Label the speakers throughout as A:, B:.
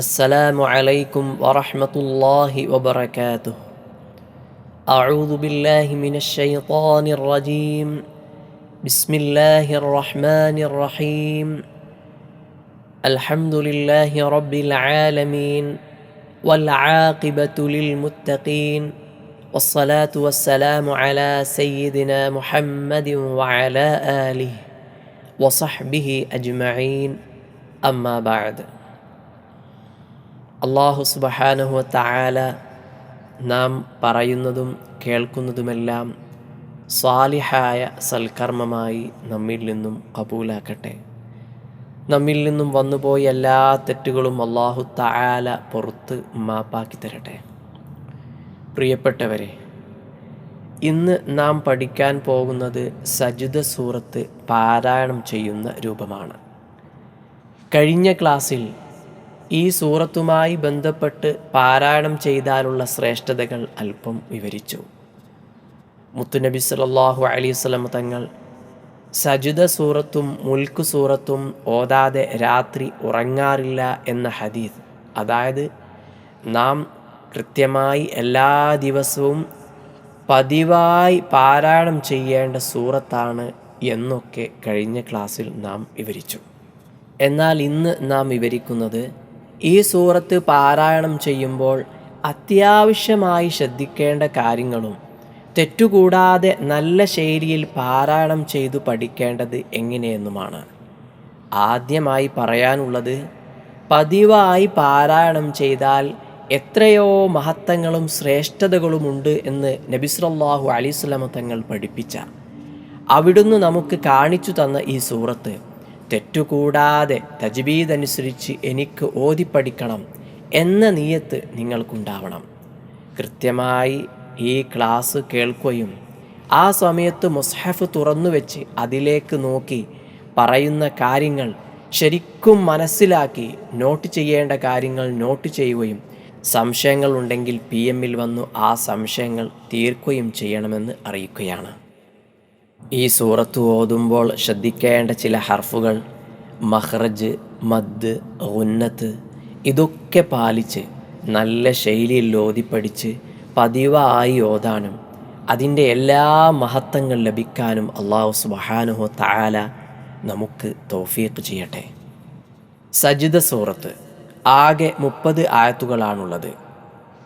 A: السلام عليكم ورحمة الله وبركاته. أعوذ بالله من الشيطان الرجيم. بسم الله الرحمن الرحيم. الحمد لله رب العالمين والعاقبة للمتقين والصلاة والسلام على سيدنا محمد وعلى آله وصحبه أجمعين. أما بعد. അല്ലാഹു സുബ്ഹാനഹു വ തആല നാം പറയുന്നതും കേൾക്കുന്നതുമെല്ലാം സ്വാലിഹായ സൽക്കർമ്മമായി നമ്മിൽ നിന്നും കബൂലാക്കട്ടെ. നമ്മിൽ നിന്നും വന്നുപോയ എല്ലാ തെറ്റുകളും അല്ലാഹു തആല പുറത്ത് മാപ്പാക്കി തരട്ടെ. പ്രിയപ്പെട്ടവരെ, ഇന്ന് നാം പഠിക്കാൻ പോകുന്നത് സജ്ദ സൂറത്ത് പാരായണം ചെയ്യുന്ന രൂപമാണ്. കഴിഞ്ഞ ക്ലാസ്സിൽ ഈ സൂറത്തുമായി ബന്ധപ്പെട്ട് പാരായണം ചെയ്താലുള്ള ശ്രേഷ്ഠതകൾ അല്പം വിവരിച്ചു. മുത്തുനബി സല്ലല്ലാഹു അലൈഹി വസല്ലം തങ്ങൾ സജ്ദ സൂറത്തും മുൽക്ക് സൂറത്തും ഓതാതെ രാത്രി ഉറങ്ങാറില്ല എന്ന ഹദീസ്, അതായത് നാം കൃത്യമായി എല്ലാ ദിവസവും പതിവായി പാരായണം ചെയ്യേണ്ട സൂറത്താണ് എന്നൊക്കെ കഴിഞ്ഞ ക്ലാസ്സിൽ നാം വിവരിച്ചു. എന്നാൽ ഇന്ന് നാം വിവരിക്കുന്നത് ഈ സൂറത്ത് പാരായണം ചെയ്യുമ്പോൾ അത്യാവശ്യമായി ശ്രദ്ധിക്കേണ്ട കാര്യങ്ങളും തെറ്റുകൂടാതെ നല്ല ശൈലിയിൽ പാരായണം ചെയ്തു പഠിക്കേണ്ടത് എങ്ങനെയെന്നുമാണ്. ആദ്യമായി പറയാനുള്ളത്, പതിവായി പാരായണം ചെയ്താൽ എത്രയോ മഹത്വങ്ങളും ശ്രേഷ്ഠതകളുമുണ്ട് എന്ന് നബി സല്ലല്ലാഹു അലൈഹി വസല്ലം തങ്ങൾ പഠിപ്പിച്ച, അവിടുന്ന് നമുക്ക് കാണിച്ചു തന്ന ഈ സൂറത്ത് തെറ്റുകൂടാതെ തജ്വീദ് അനുസരിച്ച് എനിക്ക് ഓതിപ്പഠിക്കണം എന്ന നിയത്ത് നിങ്ങൾക്കുണ്ടാവണം. കൃത്യമായി ഈ ക്ലാസ് കേൾക്കുകയും ആ സമയത്ത് മുസ്ഹഫ് തുറന്നു വെച്ച് അതിലേക്ക് നോക്കി പറയുന്ന കാര്യങ്ങൾ ശരിക്കും മനസ്സിലാക്കി നോട്ട് ചെയ്യേണ്ട കാര്യങ്ങൾ നോട്ട് ചെയ്യുകയും സംശയങ്ങൾ ഉണ്ടെങ്കിൽ PM-ൽ വന്നു ആ സംശയങ്ങൾ തീർക്കുകയും ചെയ്യണമെന്ന് അറിയിക്കുകയാണ്. ഈ സൂറത്ത് ഓതുമ്പോൾ ശ്രദ്ധിക്കേണ്ട ചില ഹർഫുകൾ, മഖ്റജ്, മദ്, ഗുന്നത്ത്, ഇതൊക്കെ പാലിച്ച് നല്ല ശൈലിയിൽ ഓതിപ്പഠിച്ച് പതിവായി ഓതാനും അതിൻ്റെ എല്ലാ മഹത്വങ്ങൾ ലഭിക്കാനും അല്ലാഹു സുബ്ഹാനഹു വ തആല നമുക്ക് തൗഫീഖ് ചെയ്യട്ടെ. സജ്ദ സൂറത്ത് ആകെ 30 ആയത്തുകളാണുള്ളത്.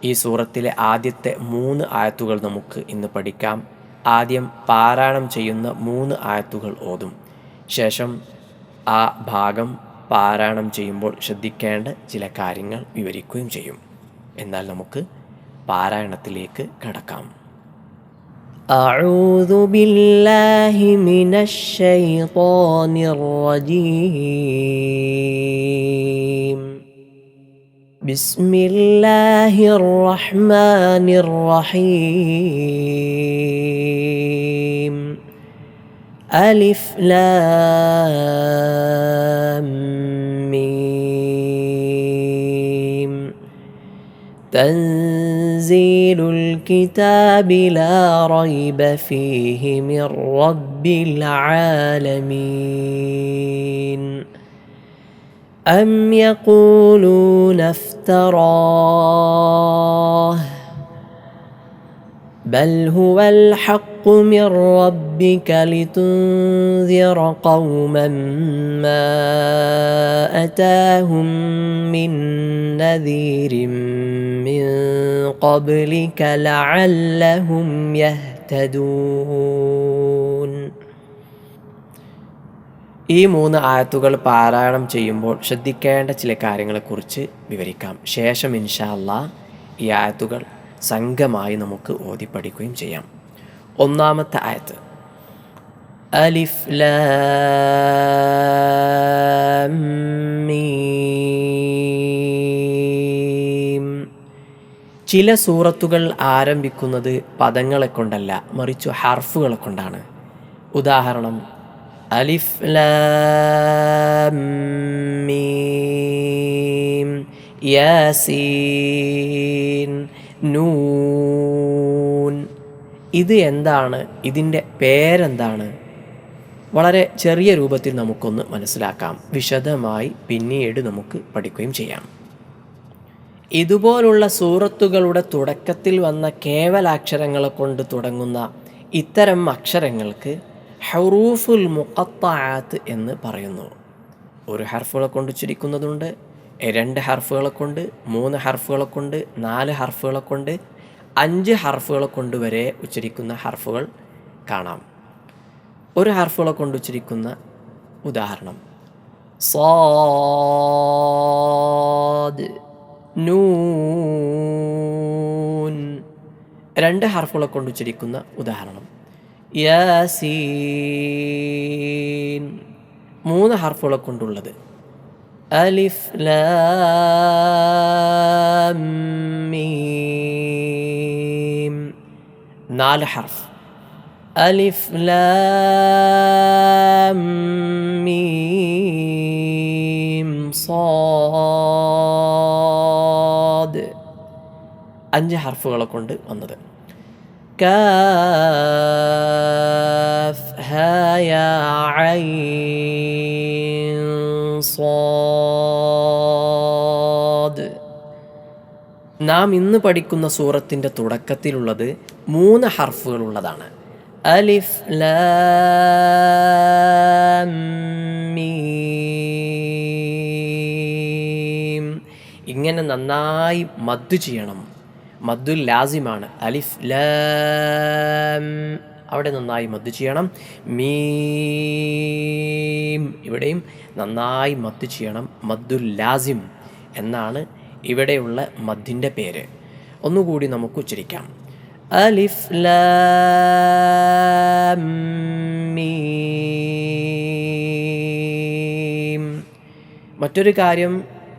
A: ഈ സൂറത്തിലെ ആദ്യത്തെ 3 ആയത്തുകൾ നമുക്ക് ഇന്ന് പഠിക്കാം. ആദ്യം പാരായണം ചെയ്യുന്ന 3 ആയത്തുകൾ ഓതും. ശേഷം ആ ഭാഗം പാരായണം ചെയ്യുമ്പോൾ ശ്രദ്ധിക്കേണ്ട ചില കാര്യങ്ങൾ വിവരിക്കുകയും ചെയ്യും. എന്നാൽ നമുക്ക് പാരായണത്തിലേക്ക് കടക്കാം. അഊദു ബില്ലാഹി മിനശ് ശൈത്വാനിർ റജീം. ബിസ്മില്ലാഹിർ റഹ്മാനിർ റഹീം. അലിഫ് ലാം മീം. തൻസീലുൽ കിതാബി ലാ റൈബ ഫീഹി മിർ റബ്ബിൽ ആലമീൻ. أم يقولون افتراه بل هو الحق من ربك لتنذر قوما ما أتاهم من نذير من قبلك لعلهم يهتدون. ഈ 3 ആയത്തുകൾ പാരായണം ചെയ്യുമ്പോൾ ശ്രദ്ധിക്കേണ്ട ചില കാര്യങ്ങളെക്കുറിച്ച് വിവരിക്കാം. ശേഷം ഇൻഷാ അല്ലാഹ് ഈ ആയത്തുകൾ സംഘമായി നമുക്ക് ഓതി പഠിക്കുകയും ചെയ്യാം. ഒന്നാമത്തെ ആയത്ത് അലിഫ് ലാം മീം. ചില സൂറത്തുകൾ ആരംഭിക്കുന്നത് പദങ്ങളെ കൊണ്ടല്ല, മറിച്ച് ഹർഫുകളെ കൊണ്ടാണ്. ഉദാഹരണം, അലിഫ് ലാം മീം യാസീൻ നൂൻ. ഇത് എന്താണ്? ഇതിൻ്റെ പേരെന്താണ്? വളരെ ചെറിയ രൂപത്തിൽ നമുക്കൊന്ന് മനസ്സിലാക്കാം. വിശദമായി പിന്നീട് നമുക്ക് പഠിക്കുകയും ചെയ്യാം. ഇതുപോലുള്ള സൂറത്തുകളുടെ തുടക്കത്തിൽ വന്ന കേവലാക്ഷരങ്ങളെ കൊണ്ട് തുടങ്ങുന്ന ഇത്തരം അക്ഷരങ്ങൾക്ക് ഹുറൂഫുൽ മുഖത്തആത്ത് എന്ന് പറയുന്നു. ഒരു ഹർഫുകളെ കൊണ്ട് ഉച്ചരിക്കുന്നതുണ്ട്, 2 ഹർഫുകളെ കൊണ്ട്, 3 ഹർഫുകളെ കൊണ്ട്, 4 ഹർഫുകളെ കൊണ്ട്, 5 ഹർഫുകളെ കൊണ്ട് വരെ ഉച്ചരിക്കുന്ന ഹർഫുകൾ കാണാം. ഒരു ഹർഫുകളെ കൊണ്ട് ഉച്ചരിക്കുന്ന ഉദാഹരണം സാദ്, നൂൻ. 2 ഹർഫുകളെ കൊണ്ട് ഉച്ചരിക്കുന്ന ഉദാഹരണം യാസീൻ. 3 ഹർഫുകളെ കൊണ്ടുള്ളത് അലിഫ് ലാം മീം. 4 ഹർഫ് അലിഫ് ലാം മീം സാദ്. 5 ഹർഫുകളെ കൊണ്ട് വന്നത് കാഫ് ഹാ യാ ഐൻ സാദ്. നാം ഇന്ന് പഠിക്കുന്ന സൂറത്തിൻ്റെ തുടക്കത്തിലുള്ളത് 3 ഹർഫുകളുള്ളതാണ്. അലിഫ് ലാം മീം. ഇങ്ങനെ നന്നായി മദ്ദ് ചെയ്യണം. മദ്ദുൽ ലാസിമാണ്. അലിഫ് ലാം, അവിടെ നന്നായി മദ്ദ് ചെയ്യണം. മീം, ഇവിടെയും നന്നായി മദ്ദ് ചെയ്യണം. മദ്ദുൽ ലാസിം എന്നാണ് ഇവിടെയുള്ള മദ്ദിൻ്റെ പേര്. ഒന്നുകൂടി നമുക്ക് ഉച്ചരിക്കാം. അലിഫ് ലാം മീം. മറ്റൊരു കാര്യം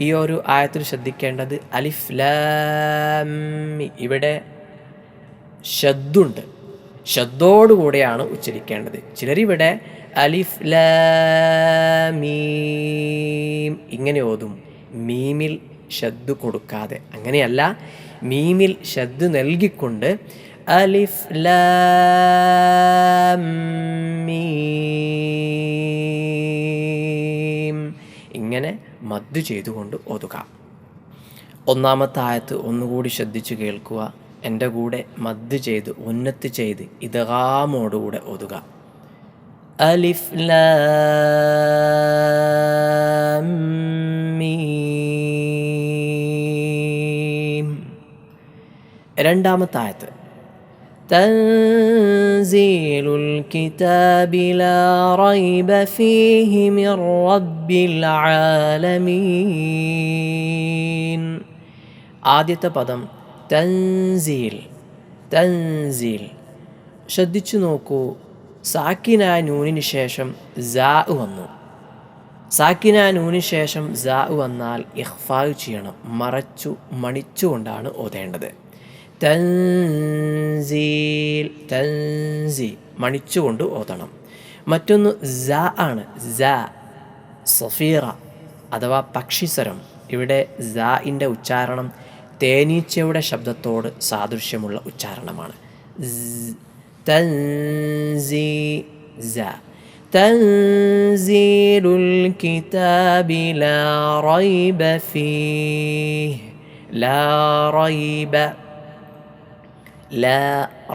A: ഈ ഒരു ആയത്തിൽ ശ്രദ്ധിക്കേണ്ടത് അലിഫ് ലാം മീം, ഇവിടെ ഷദ്ദുണ്ട്. ഷദ്ദോടുകൂടെയാണ് ഉച്ചരിക്കേണ്ടത്. ചിലരിവിടെ അലിഫ് ലാം മീം ഇങ്ങനെ ഓതും, മീമിൽ ഷദ്ദ് കൊടുക്കാതെ. അങ്ങനെയല്ല, മീമിൽ ഷദ്ദ് നൽകിക്കൊണ്ട് അലിഫ് ലാം മീം ഇങ്ങനെ മദ്ദ് ചെയ്തുകൊണ്ട് ഓതുക. ഒന്നാമത്തെ ആയത്ത് ഒന്നുകൂടി ശ്രദ്ധിച്ചു കേൾക്കുക. എൻ്റെ കൂടെ മദ്ദ് ചെയ്ത് ഉന്നത്ത് ചെയ്ത് ഇദ്ഗാമോടുകൂടെ ഓതുക. അലിഫ് ലാം മീം. രണ്ടാമത്തെ ആയത്ത് തൻസീലുൽ കിതാബി ലാ റൈബ ഫീഹി മിർ റബ്ബിൽ ആലമീൻ. ആദ്യത്തെ പദം തൻസീൽ. തൻസീൽ ശ്രദ്ധിച്ചു നോക്കൂ. സാക്കിനായ നൂനിന് ശേഷം സാ വന്നു. സാക്കിനായ നൂനിന് ശേഷം സാ വന്നാൽ ഇഖ്ഫാ ചെയ്യണം. മറച്ചു മണിച്ചുകൊണ്ടാണ് ഓതേണ്ടത്. തൻസീൽ, തൻസി മണിച്ചുകൊണ്ട് ഓതണം. മറ്റൊന്ന് സ ആണ്. സ സഫീറ അഥവാ പക്ഷിസ്വരം. ഇവിടെ സാഇൻ്റെ ഉച്ചാരണം തേനീച്ചയുടെ ശബ്ദത്തോട് സാദൃശ്യമുള്ള ഉച്ചാരണമാണ്. തൻസീ സ. തൻസീലുൽ കിതാബി ലാ റൈബ ഫീഹി. ലാ റൈബ. ലാ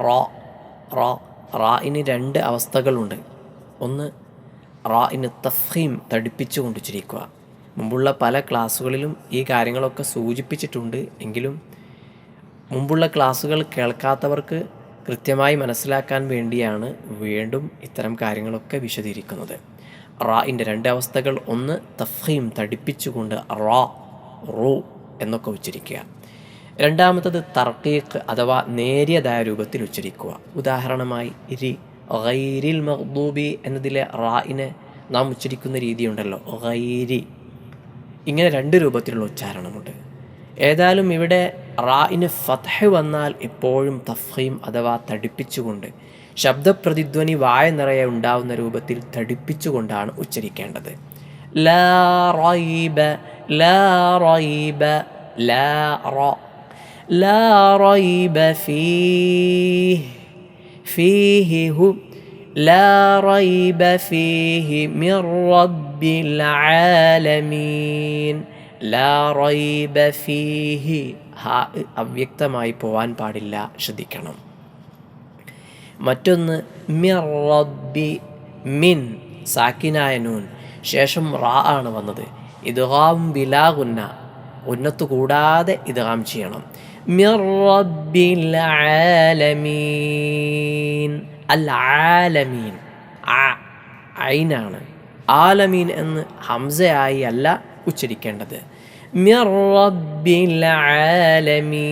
A: റ. റ റാഇന് 2 അവസ്ഥകളുണ്ട്. ഒന്ന്, റാഇന് തഫ്ഖീം തടിപ്പിച്ചുകൊണ്ട് ഉച്ചരിക്കുക. മുമ്പുള്ള പല ക്ലാസ്സുകളിലും ഈ കാര്യങ്ങളൊക്കെ സൂചിപ്പിച്ചിട്ടുണ്ട്. എങ്കിലും മുമ്പുള്ള ക്ലാസ്സുകൾ കേൾക്കാത്തവർക്ക് കൃത്യമായി മനസ്സിലാക്കാൻ വേണ്ടിയാണ് വീണ്ടും ഇത്തരം കാര്യങ്ങളൊക്കെ വിശദീകരിക്കുന്നത്. റാഇൻ്റെ 2 അവസ്ഥകൾ. ഒന്ന്, തഫ്ഖീം തടിപ്പിച്ചുകൊണ്ട് റാ റൂ എന്നൊക്കെ ഉച്ചരിക്കുക. രണ്ടാമത്തത് തർക്കീഖ് അഥവാ നേരിയതായ രൂപത്തിൽ ഉച്ചരിക്കുക. ഉദാഹരണമായി രി ഗൈരിൽ മഗ്ദൂബി എന്നതിലെ റാഇനെ നാം ഉച്ചരിക്കുന്ന രീതിയുണ്ടല്ലോ, ഗൈരി. ഇങ്ങനെ 2 രൂപത്തിലുള്ള ഉച്ചാരണമുണ്ട്. ഏതായാലും ഇവിടെ റാഇന് ഫത്ഹ് വന്നാൽ എപ്പോഴും തഫ്ഖീം അഥവാ തടിപ്പിച്ചുകൊണ്ട്, ശബ്ദപ്രതിധ്വനി വായ നിറയെ ഉണ്ടാവുന്ന രൂപത്തിൽ തടിപ്പിച്ചുകൊണ്ടാണ് ഉച്ചരിക്കേണ്ടത്. ലാ റൈബ. ലാ റൈബ. ലാ റ. ലാ റൈബ ഫീഹി. ഫീഹി ഹു. ലാ റൈബ ഫീഹി മിർ റബ്ബിൽ ആലമീൻ. ലാ റൈബ ഫീഹി, ഹാ അവ്യക്തമായി പോവാൻ പാടില്ല, ശ്രദ്ധിക്കണം. മറ്റൊന്ന് മിർ റബ്ബി, മിൻ സാക്കിനായ നൂൻ, ശേഷം റാ ആണ് വന്നത്. ഇദ്ഗാം ബിലാ ഗുന്ന, ഉന്നത്ത് കൂടാതെ ഇദ്ഗാം ചെയ്യണം. മിർ റബ്ബിൽ ആലമീൻ, അൽ ആലമീൻ, ഐനാണ്. ആലമീൻ എന്ന് ഹംസയായി അല്ല ഉച്ചരിക്കേണ്ടത്. മിർ റബ്ബിൽ ആലമീൻ.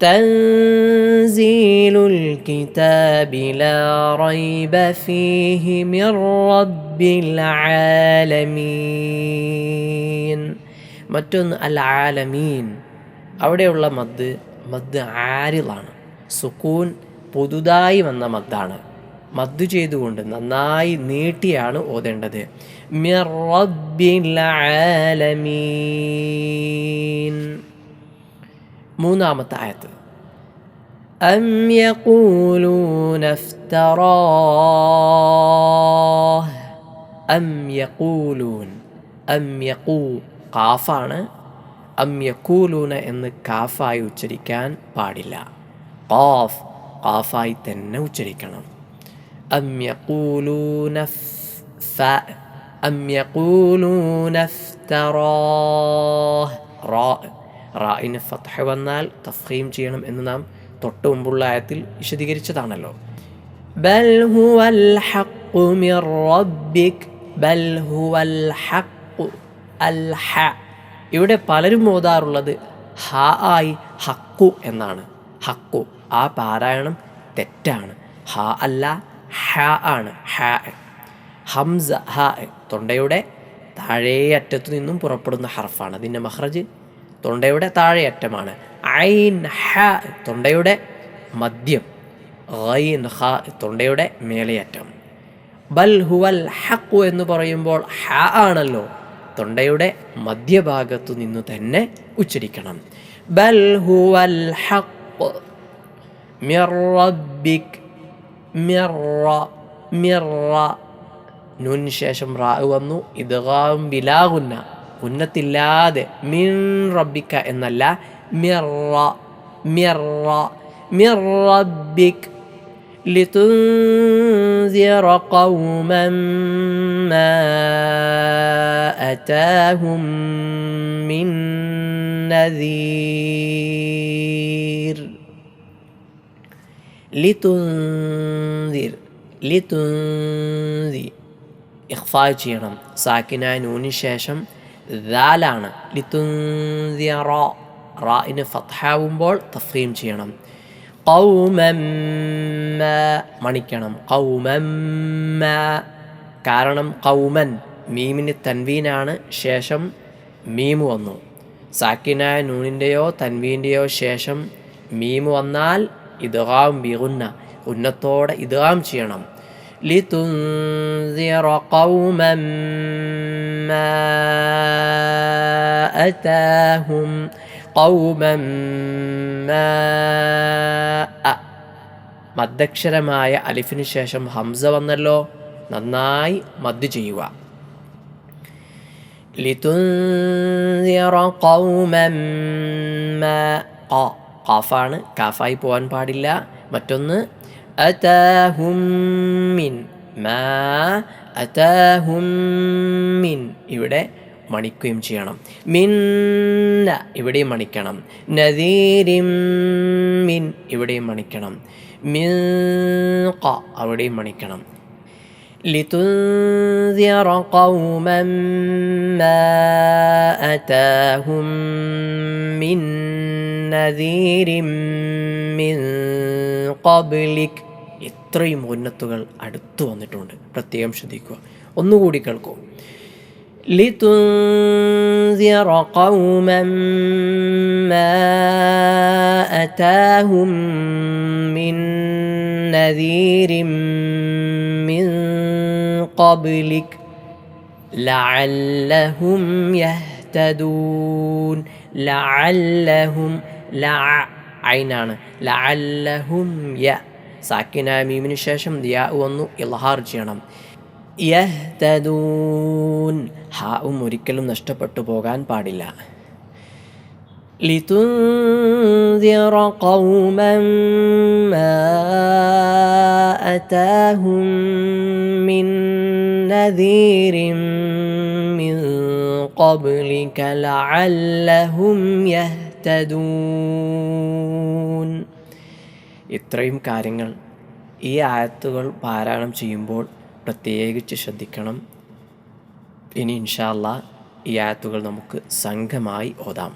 A: തൻസീലുൽ കിതാബി ലാ റൈബ ഫീഹി മിർ റബ്ബിൽ ആലമീൻ. മറ്റൊന്ന് അൽ ആലമീൻ, അവിടെയുള്ള മദ് ആരിളാണ്. സുക്കൂൻ പുതുതായി വന്ന മദ്ദാണ്. മദ് ചെയ്തുകൊണ്ട് നന്നായി നീട്ടിയാണ് ഓതേണ്ടത്. മിർ റബ്ബിൽ ആലമീൻ. മൂന്നാമത്തെ ആയത്ത് അം യഖൂലൂന ഇഫ്തറാഹ്. അം യഖൂലൂൻ, അം യഖൂ ഖാഫാണ്. അം യഖൂലൂന എന്ന് കാഫായി ഉച്ചരിക്കാൻ പാടില്ല. ഖാഫായി തന്നെ ഉച്ചരിക്കണം. അം യഖൂലൂന അം യഖൂലൂന ഇഫ്തറാഹ്. റാഇന് ഫത്ഹ വന്നാൽ തഫ്ഖീം ചെയ്യണം എന്ന് നാം തൊട്ട് മുമ്പുള്ള ആയത്തിൽ വിശദീകരിച്ചതാണല്ലോ. ബൽ ഹുവൽ ഹഖ് മിർ റബ്ബിക്. ബൽ ഹുവൽ ഹഖ്, അൽ ഹ. ഇവിടെ പലരും ഓതാറുള്ളത് ഹ ആയി ഹക്കു എന്നാണ്. ഹക്കു, ആ പാരായണം തെറ്റാണ്. ഹ അല്ല, ഹ ആണ്. ഹ ഹംസ, ഹ തൊണ്ടയുടെ താഴേ അറ്റത്തു നിന്നും പുറപ്പെടുന്ന ഹർഫാണ്. അതിൻ്റെ മഖ്റജ് തൊണ്ടയുടെ താഴെ അറ്റമാണ്. ഐൻ ഹ തൊണ്ടയുടെ മധ്യം. ഗൈൻ ഹ തൊണ്ടയുടെ മേലെയറ്റം. ബൽ ഹുവൽ ഹഖ് എന്ന് പറയുമ്പോൾ ഹ ആണല്ലോ, തൊണ്ടയുടെ മധ്യഭാഗത്തു നിന്നു തന്നെ ഉച്ചരിക്കണം. ബൽ ഹുവൽ ഹഖ് മിർ റബ്ബിക്. മിർറ നൂൻ ശേഷം റാ വന്നു. ഇദ്ഗാം ബിലാ ഗുന്ന, ഉന്നത്തില്ലാതെ. മിൻ റബ്ബിക എന്നല്ല, മിർ റബ്ബിക്. ലിതുൻസിറ ഖൗമൻ മാ അതാഹും മിൻ നദീർ. ലിതുൻസി ഇഖ്ഫാ ചെയ്യണം. സാക്കിനായ നൂന് ശേഷം ദാലാണ്. ലിതുൻസിറ, റാഇന് ഫത്ഹാവുമ്പോൾ തഫ്ഖീം ചെയ്യണം. ഖൗമൻ മാ മണിക്കണം. ഖൗമൻ മാ, കാരണം ഖൗമൻ മീമിന് തൻവീനാണ്, ശേഷം മീമു വന്നു. സാക്കിനായ നൂനിൻ്റെയോ തൻവീൻ്റെയോ ശേഷം മീമു വന്നാൽ ഇദ്ഗാം ബിഗുന്ന, ഉന്നത്തോടെ ഇദ്ഗാം ചെയ്യണം. ലിതുൻസിറ ഖൗമൻ മാ അതാഹും ഖൗമൻ മാ. മദ്ദക്ഷരമായ അലിഫിന് ശേഷം ഹംസ വന്നല്ലോ, നന്നായി മദ് ചെയ്യുക. ലിതുൻസിറ ഖൗമൻ മാ. ഖാഫാണ്, കാഫായി പോകാൻ പാടില്ല. മറ്റൊന്ന് അതാഹും മിൻ, മാ അതാഹും മിൻ, ഇവിടെ മണിക്കുകയും ചെയ്യണം. മിന്ന ഇവിടെയും മണിക്കണം. നദീരിം മിൻ ഇവിടെയും മണിക്കണം. മിൻ ഖ അവിടെയും മണിക്കണം. ലിതുൻസിറ ഖൗമൻ മാ അതാഹും മിൻ നദീരിം മിൻ ഖബ്ലിക്. ഇത്രയും ഉന്നത്തുകൾ അടുത്തു വന്നിട്ടുണ്ട്, പ്രത്യേകം ശ്രദ്ധിക്കുക. ഒന്നുകൂടി കേൾക്കൂ. ലിതുൻസിറ ഖൗമൻ മാ അതാഹും മിൻ നദീരിം മിൻ ഖബ്ലിക് ലഅല്ലഹും യഹ്തദൂൻ. ലഅല്ലഹും, ഐനാണ്. ലഅല്ലഹും യ, സാക്കിനായ മീമിന് ശേഷം യാ വന്നു, ഇൽഹാർ ചെയ്യണം. യഹ്തദൂൻ. ഹാവും ഒരിക്കലും നഷ്ടപ്പെട്ടു പോകാൻ പാടില്ല. ലിതുൻദിറ ഖൗമൻ മാ അതാഹും മിൻ നദീരിൻ മിൻ ഖബ്ലിക ലഅല്ലഹും യഹ്തദൂൻ. ഇത്രയും കാര്യങ്ങൾ ഈ ആയത്തുകൾ പാരായണം ചെയ്യുമ്പോൾ പ്രത്യേകിച്ച് ശ്രദ്ധിക്കണം. ഇനി ഇൻഷാ അല്ലാഹ് ഈ ആയത്തുകൾ നമുക്ക് സംഘമായി ഓതാം.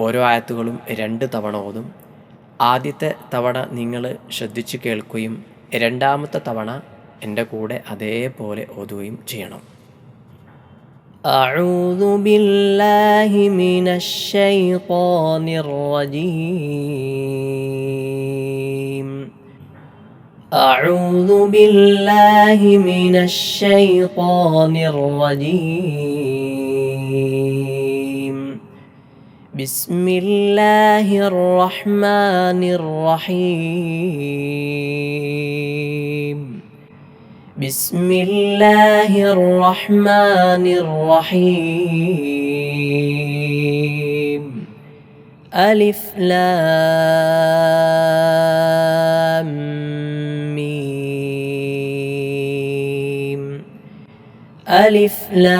A: ഓരോ ആയത്തുകളും 2 തവണ ഓതും. ആദ്യത്തെ തവണ നിങ്ങൾ ശ്രദ്ധിച്ച് കേൾക്കുകയും രണ്ടാമത്തെ തവണ എൻ്റെ കൂടെ അതേപോലെ ഓതുകയും ചെയ്യണം. അഊദു ബില്ലാഹി മിനശ് ശൈത്വാനിർ റജീം. അഊദു ബില്ലാഹി മിനശ് ശൈത്വാനിർ റജീം. ബിസ്മില്ലാഹിർ റഹ്മാനിർ റഹീം. ബിസ്മില്ലാഹിർ റഹ്മാനിർ റഹീം. അലിഫ് ലാം മീം. അലിഫ് ലാം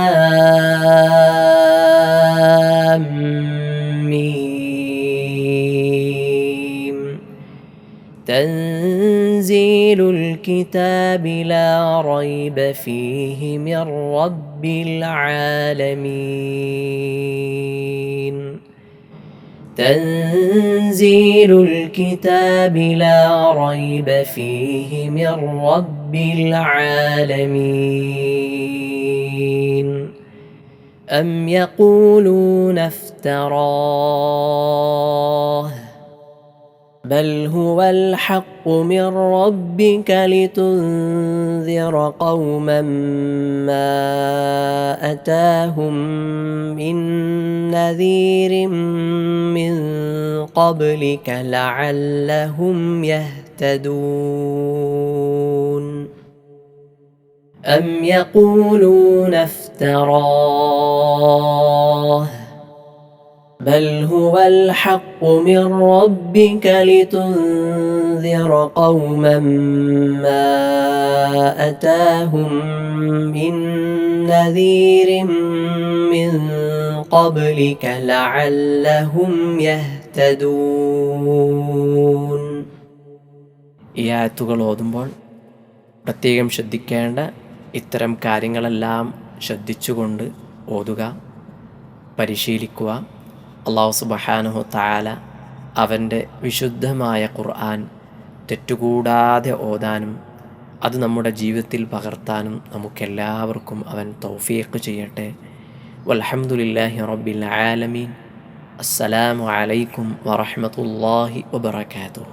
A: മീം. തൻസീലുൽ കിതാബി ലാ റൈബ ഫീഹി മിർ റബ്ബിൽ ആലമീൻ. തൻസീലുൽ കിതാബി ലാ റൈബ ഫീഹി മിർ റബ്ബിൽ ആലമീൻ. അം യഖൂലൂന ഇഫ്തറാഹ് ബൽ ഹുവൽ ഹഖ് മിർ റബ്ബിക ലിതുൻദിറ ഖൗമൻ മാ അതാഹും മിൻ നദീരിൻ മിൻ ഖബ്ലിക ലഅല്ലഹും യഹ്തദൂൻ. അം യഖൂലൂന ഇഫ്തറാഹ് ബൽ ഹുവൽ ഹഖ് മിർ റബ്ബിക ലിതുൻദിറ ഖൗമൻ മാ അതാഹും മിൻ നദീരിൻ മിൻ ഖബ്ലിക ലഅല്ലഹും യഹ്തദൂൻ. ഈ ആയത്തുകൾ ഓതുമ്പോൾ പ്രത്യേകം ശ്രദ്ധിക്കേണ്ട ഇത്തരം കാര്യങ്ങളെല്ലാം ശ്രദ്ധിച്ചുകൊണ്ട് ഓതുക, പരിശീലിക്കുക. അല്ലാഹു സുബ്ഹാനഹു തആല അവൻ്റെ വിശുദ്ധമായ ഖുർആൻ തെറ്റുകൂടാതെ ഓതാനും അത് നമ്മുടെ ജീവിതത്തിൽ പകർത്താനും നമുക്കെല്ലാവർക്കും അവൻ തൗഫീഖ് ചെയ്യട്ടെ. വൽഹംദുലില്ലാഹി റബ്ബിൽ ആലമീൻ. അസ്സലാമു അലൈക്കും വറഹ്മത്തുള്ളാഹി വബറകാതുഹു.